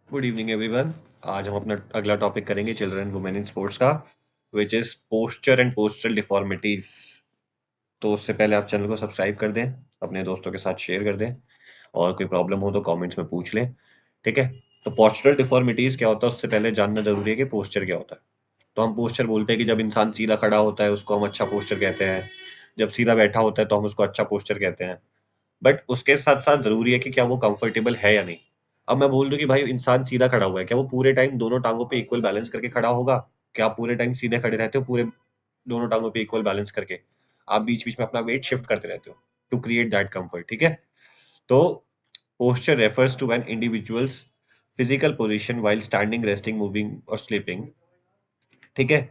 Good evening everyone. आज हम अपना अगला टॉपिक करेंगे चिल्ड्रन वुमेन इन स्पोर्ट्स का, which is posture and postural deformities. तो उससे पहले आप चैनल को सब्सक्राइब कर दें, अपने दोस्तों के साथ शेयर कर दें, और कोई प्रॉब्लम हो तो कमेंट्स में पूछ लें। ठीक है। तो पोस्चरल डिफॉर्मिटीज क्या होता है उससे पहले जानना जरूरी है कि पोस्चर क्या होता है। तो हम पोस्चर बोलते हैं कि जब इंसान सीधा खड़ा होता है उसको हम अच्छा पोस्चर कहते हैं। जब सीधा बैठा होता है तो हम उसको अच्छा पोस्चर कहते हैं। बट उसके साथ-साथ ज़रूरी है कि क्या वो कंफर्टेबल है या नहीं। अब मैं बोल दूँ कि भाई इंसान सीधा खड़ा हुआ है, क्या वो पूरे टाइम दोनों टाँगों पे इक्वल बैलेंस करके खड़ा होगा? क्या आप पूरे टाइम सीधे खड़े रहते हो पूरे दोनों टाँगों पे इक्वल बैलेंस करके? आप बीच-बीच में अपना वेट शिफ्ट करते रहते हो टू क्रिएट दैट कम्फर्ट, ठीक है? तो posture refers to an individual's physical position while standing, resting, moving और स्लीपिंग, ठीक है?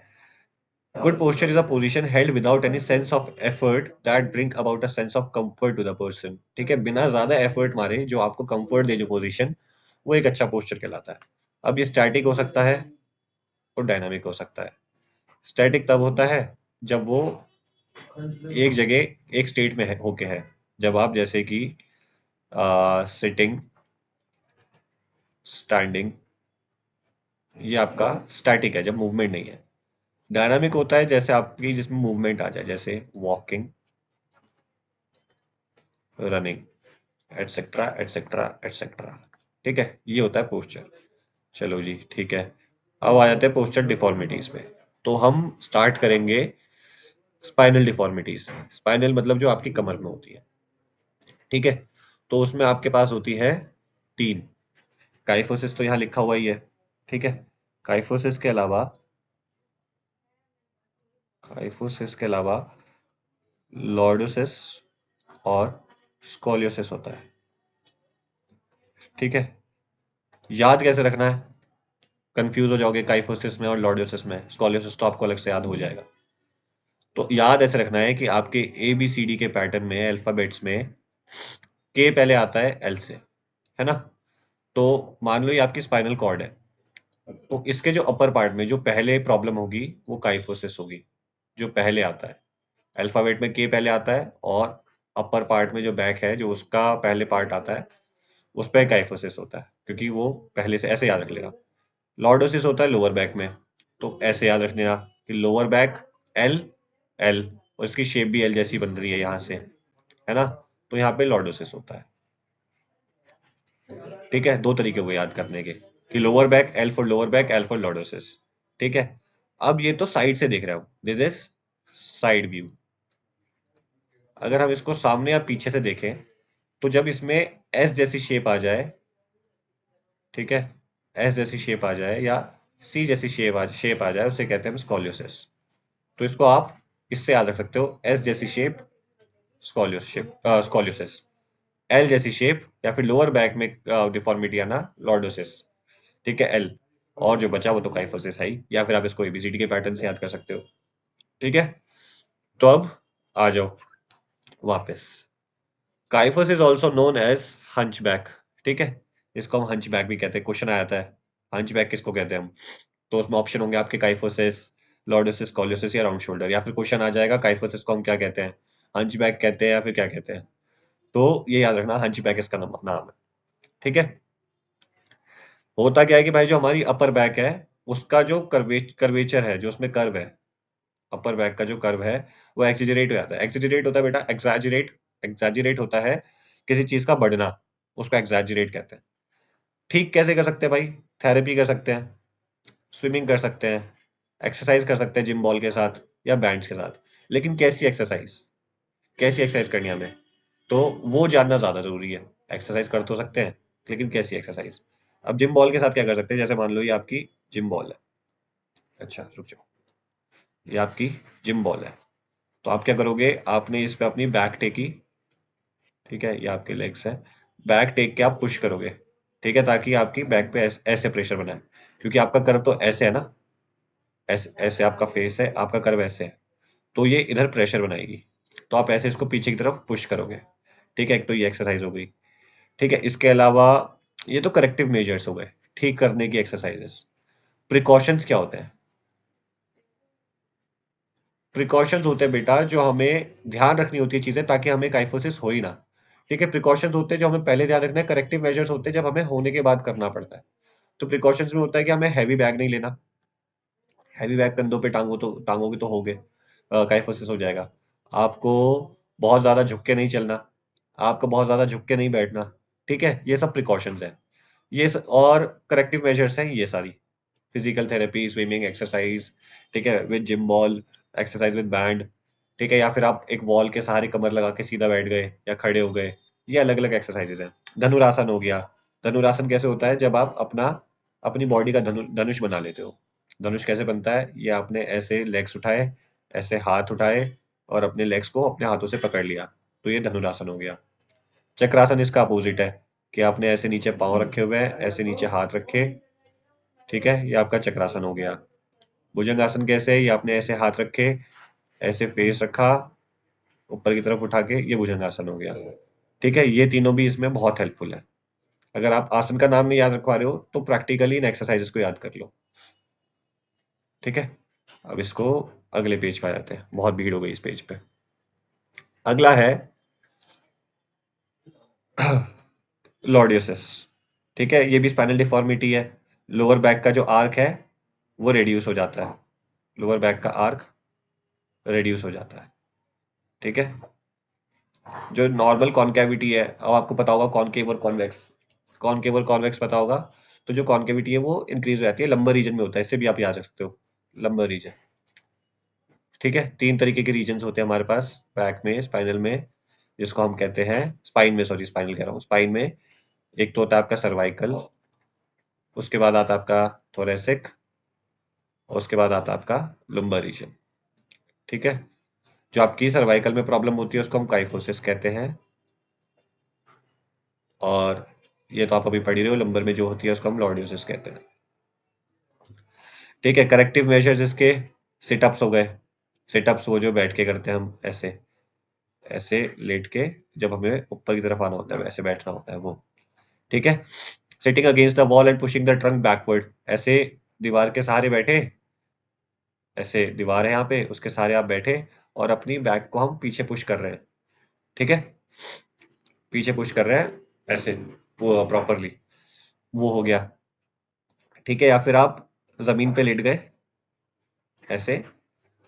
Good posture is a position held without any sense of effort that bring about a sense of comfort to the person। ठीक है, बिना ज्यादा effort मारे जो आपको कंफर्ट दे जो पोजीशन, वो एक अच्छा पोस्चर कहलाता है। अब ये स्टैटिक हो सकता है और डायनामिक हो सकता है। स्टैटिक तब होता है जब वो एक जगह एक स्टेट में है होके है, जब आप जैसे कि सिटिंग, स्टैंडिंग, ये आपका स्टैटिक है जब मूवमेंट नहीं है। डायनामिक होता है जैसे आपकी जिसमें मूवमेंट आ जाए, जैसे walking, running, etcetera etcetera etcetera. ठीक है, ये होता है पोस्चर। चलो जी, ठीक है। अब आ जाते हैं पोस्चर डिफॉर्मिटीज पे। तो हम स्टार्ट करेंगे स्पाइनल डिफॉर्मिटीज से। स्पाइनल मतलब जो आपकी कमर में होती है। ठीक है। तो उसमें आपके पास होती है तीन। काइफोसिस तो यहाँ लिखा हुआ ही है। ठीक है। काइफोसिस के अलावा काइफोसिस के अलावा लॉर्डोसिस और स्कोलियोसिस होता है। ठीक है। याद कैसे रखना है? कंफ्यूज हो जाओगे काइफोसिस में और लॉर्डोसिस में। स्कोलियोसिस तो आपको अलग से याद हो जाएगा। तो याद ऐसे रखना है कि आपके ए बी सी डी के पैटर्न में, अल्फाबेट्स में, के पहले आता है एल से, है ना? तो मान लो ये आपकी स्पाइनल कॉर्ड है, तो इसके जो अपर पार्ट में जो पहले प्रॉब्लम होगी वो काइफोसिस होगी, जो पहले आता है। अल्फाबेट में के पहले आता है और अपर पार्ट में जो बैक है, जो उसका पहले पार्ट आता है, उस पे काइफोसिस होता है, क्योंकि वो पहले से ऐसे याद रख लेना। लॉर्डोसिस होता है लोअर बैक में, तो ऐसे याद रख लेना कि लोअर बैक एल, एल, और इसकी शेप भी एल जैसी बन रही है यहाँ से, है ना? तो यहाँ पे लॉर्डोसिस होता है। ठीक है, दो तरीके हुए याद करने के, कि lower back L for lower back, L for lordosis. ठीक है। अब ये तो साइड से देख रहे हो, दिस इज साइड व्यू। अगर हम इसको सामने या पीछे से देखें, तो जब इसमें एस जैसी शेप आ जाए, ठीक है, एस जैसी शेप आ जाए या सी जैसी शेप आ जाए, उसे कहते हैं स्कॉलियोसिस। तो इसको आप इससे याद रख सकते हो, एस जैसी शेप स्कॉलियोसिस, एल जैसी शेप या फिर लोअर बैक में डिफॉर्मिटी आना लॉर्डोसिस। ठीक है, एल। और जो बचा वो तो काइफोसिस है ही, या फिर आप इसको एबीसीडी के पैटर्न से याद कर सकते हो। ठीक है। तो अब आ जाओ वापस। Kyphosis is also known as hunchback. ठीक है, इसको हम हंचबैक भी कहते हैं। क्वेश्चन आया था, हंचबैक किसको कहते हैं हम? तो उसमें ऑप्शन होंगे आपके काइफोसिस, लॉर्डोसिस, स्कोलियोसिस या राउंड शोल्डर, या फिर क्वेश्चन आ जाएगा काइफोसिस को हम क्या कहते हैं, हंचबैक कहते हैं या फिर क्या कहते हैं। तो ये याद रखना, हंचबैक इसका नाम है। ठीक है। होता क्या है कि भाई जो हमारी अपर बैक है, उसका जो कर्वेचर है, जो उसमें कर्व है, अपर बैक का जो कर्व है, वो एक्सेजरेट हो जाता है। एक्सेजरेट होता है बेटा, एक्सैजरेट, एक्सैजरेट होता है किसी चीज का बढ़ना, उसको एक्सैजरेट कहते हैं। ठीक कैसे कर सकते हैं भाई? थेरेपी कर सकते हैं, स्विमिंग कर सकते हैं, एक्सरसाइज कर सकते हैं जिम बॉल के साथ या बैंड्स के साथ। लेकिन कैसी एक्सरसाइज, कैसी एक्सरसाइज करनी है हमें, तो वो जानना ज्यादा जरूरी है। एक्सरसाइज कर तो सकते हैं, लेकिन कैसी एक्सरसाइज? अब जिम बॉल के साथ क्या कर सकते हैं, जैसे मान लो ये आपकी जिम बॉल है। अच्छा रुक जाओ, ये आपकी जिम बॉल है। तो आप क्या करोगे, आपने इस पे अपनी बैक टेकी, ठीक है, ये आपके लेग्स है, बैक टेक के आप पुश करोगे, ठीक है, ताकि आपकी बैक पे ऐसे प्रेशर बनाए, क्योंकि आपका कर्व तो ऐसे है ना, ऐसे ऐसे आपका फेस है, आपका कर्व ऐसे है, तो ये इधर प्रेशर बनाएगी। तो आप ऐसे इसको पीछे की तरफ पुश करोगे। ठीक है, एक तो ये एक्सरसाइज हो गई। ठीक है, इसके अलावा ये तो करेक्टिव मेजर्स हो गए, ठीक करने की एक्सरसाइजेस। प्रिकॉशंस क्या होते हैं? प्रिकॉशंस होते हैं बेटा जो हमें ध्यान रखनी होती है चीजें, ताकि हमें काइफोसिस हो ही ना। ठीक है, प्रिकॉशंस होते हैं जो हमें पहले ध्यान रखना है, करेक्टिव मेजर्स होते हैं जब हमें होने के बाद करना पड़ता है। तो प्रिकॉशंस में होता है कि हमें हेवी बैग नहीं लेना। हेवी बैग कंधों पे टाँगोगे तो काइफोसिस हो जाएगा। आपको बहुत ज़्यादा झुक के नहीं चलना, आपको बहुत ज़्यादा झुक के नहीं बैठना, ठीक है? ये सब प्रिकॉशंस हैं। ये स और करेक्टिव मेजर्स हैं ये सारी। फिजिकल थेरेपी, स्विमिंग, एक्सरसाइज, ठीक है? With gym ball, exercise with band, ठीक है? या फिर आप एक वॉल के सहारे कमर लगा के सीधा बैठ गए या खड़े हो गए, ये अलग-अलग एक्सरसाइजेज़ हैं। धनुरासन हो गया, धनुरासन कैसे होता है जब आप अपनी बॉडी का धनुष बना लेते हो। धनुष कैसे बनता है? ये आपने ऐसे लेग्स उठाए, ऐसे हाथ उठाए और अपने लेग्स को अपने हाथों से पकड़ लिया, तो ये धनुरासन हो गया। चक्रासन इसका अपोज़िट है कि आपने ऐसे नीचे पाँव रखे हुए हैं, ऐसे नीचे हाथ रखे, ठीक है? ये आपका चक्रासन हो गया। भुजंगासन कैसे है? ये आपने ऐसे हाथ रखे, ऐसे फेस रखा, ऊपर की तरफ उठा के, ये भुजंगासन हो गया। ठीक है? ये तीनों भी इसमें बहुत हेल्पफुल है। अगर आप आसन का नाम नहीं याद रख पा रहे हो, तो प्रैक्टिकली इन एक्सरसाइज़ेज़ को याद कर लो। ठीक है? अब इसको अगले पेज पे आ जाते हैं। बहुत भीड़ हो गई इस पेज पे। अगला है लॉर्डियोसिस। ठीक है? ये भी स्पाइनल डिफ़ॉर्मिटी है। लोअर बैक का जो आर्क है, वो रिड्यूस हो जाता है। लोअर बैक का आर्क रिड्यूस हो जाता है। ठीक है? जो नॉर्मल कॉनकैविटी है, अब आपको पता होगा कॉनकेव और कॉन्वेक्स। कॉनकेव और कॉन्वेक्स पता होगा, तो जो कॉनकेविटी है वो इंक्रीज़ हो जाती है, लंबर रीजन में होता है, इससे भी आप याद रख सकते हो, लंबर रीजन। ठीक है? 3 तरीके के रीजन्स होते हैं हमारे पास बैक में, स्पाइनल में, जिसको हम कहते हैं स्पाइन में सॉरी स्पाइनल कह रहा हूँ, स्पाइन में एक तो होता है आपका सर्वाइकल, उसके बाद आता है आपका थोरैसिक और उसके बाद आता है आपका लंबर रीजन। ठीक है? जो आपकी सर्वाइकल में प्रॉब्लम होती है उसको हम काइफोसिस कहते हैं और ये तो आप अभी पढ़ ही रहे हो, लंबर में जो होती है उसको हम लॉर्डियोसिस कहते हैं। ठीक है? करेक्टिव मेजर्स इसके सिट-अप्स हो गए। सिट-अप्स वो जो बैठ के करते हैं हम ऐसे, ऐसे लेट के जब हमें ऊपर की तरफ आना होता है, वैसे बैठना होता है वो। ठीक है? Sitting against the wall and pushing the trunk backward, ऐसे दीवार के सहारे बैठे, ऐसे दीवार है यहाँ पे, उसके सहारे आप बैठे और अपनी बैक को हम पीछे पुश कर रहे हैं। ठीक है? पीछे पुश कर रहे हैं, ऐसे वो प्रॉपर्ली, वो हो गया। ठीक है? या फिर आप ज़मीन पे लेट गए, ऐसे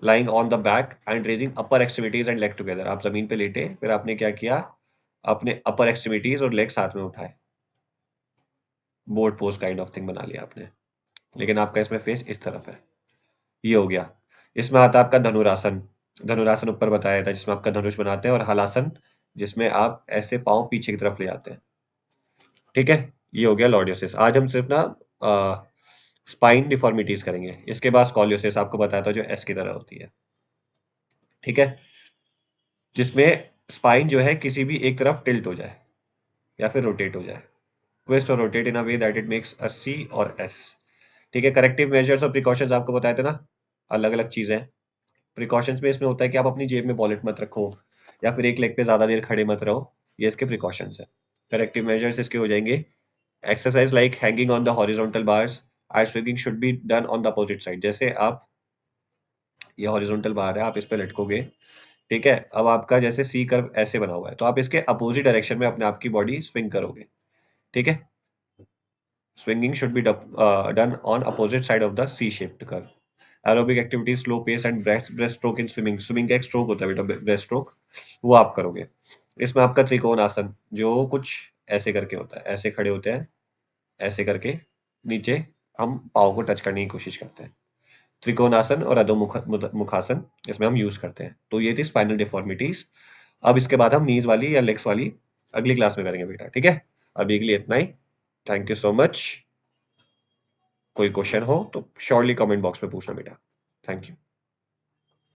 lying on the back and raising upper extremities and leg together, आप ज़मीन पे लेटे, फिर आपने क्या किया, अपने अपर एक्सट्रीमिटीज़ और लेग साथ में उठाए। Boat pose kind of thing बना लिया आपने। लेकिन आपका इसमें फेस इस तरफ है। ये हो गया। इसमें आता है आपका धनुरासन। धनुरासन ऊपर बताया था जिसमें आपका धनुष बनाते हैं और हलासन जिसमें आप ऐसे पाँव पीछे की तरफ ले आते हैं। ठीक है? ये हो गया लॉर्डियोसिस। आज हम सिर्फ़ ना स्पाइन डिफ़ॉर्मिटीज़ करेंगे। इसके बाद स्कॉलियोसिस आपको बताया था जो एस की तरह होती है। ठीक है? जिसमें स्पाइन जो है किसी भी एक तरफ टिल्ट हो जाए या फिर रोटेट हो जाए। ट्विस्ट और rotate in a way that it makes a C और एस। ठीक है? करेक्टिव मेजर्स और प्रिकॉशंस आपको बताए थे ना, अलग-अलग चीज़ें हैं। प्रिकॉशंस में इसमें होता है कि आप अपनी जेब में वॉलेट मत रखो या फिर एक लेग पे ज़्यादा देर खड़े मत रहो, ये इसके प्रिकॉशंस हैं। करेक्टिव मेजर्स इसके हो जाएँगे, exercise like hanging on the horizontal bars as swinging should be done on the opposite side. जैसे आप ये हॉरिज़ॉन्टल बार है, आप इस पे लटकोगे, ठीक है? अब आपका जैसे सी कर्व ऐसे बना हुआ है, तो आप इसके अपोजिट डायरेक्शन में अपने आप की बॉडी स्विंग करोगे, ठीक है? Swinging should be done on opposite side of the C-shaped curve. Aerobic activity, slow pace and breaststroke in swimming. Swimming का एक stroke होता है बेटा, breaststroke, वो आप करोगे। इसमें आपका त्रिकोण आसन, जो कुछ ऐसे करके होता है, ऐसे खड़े होते हैं, ऐसे करके नीचे हम पाँव को टच करने की कोशिश करते हैं। त्रिकोणासन और मुखासन इसमें हम यूज करते हैं। तो ये थी स्पाइनल डिफॉर्मिटीज। अब इसके बाद हम नीज वाली या लेग्स वाली अगली क्लास में करेंगे बेटा, ठीक है? अभी के लिए इतना ही। Thank you so much. कोई क्वेश्चन हो तो श्योरली कमेंट बॉक्स में पूछना बेटा। Thank you.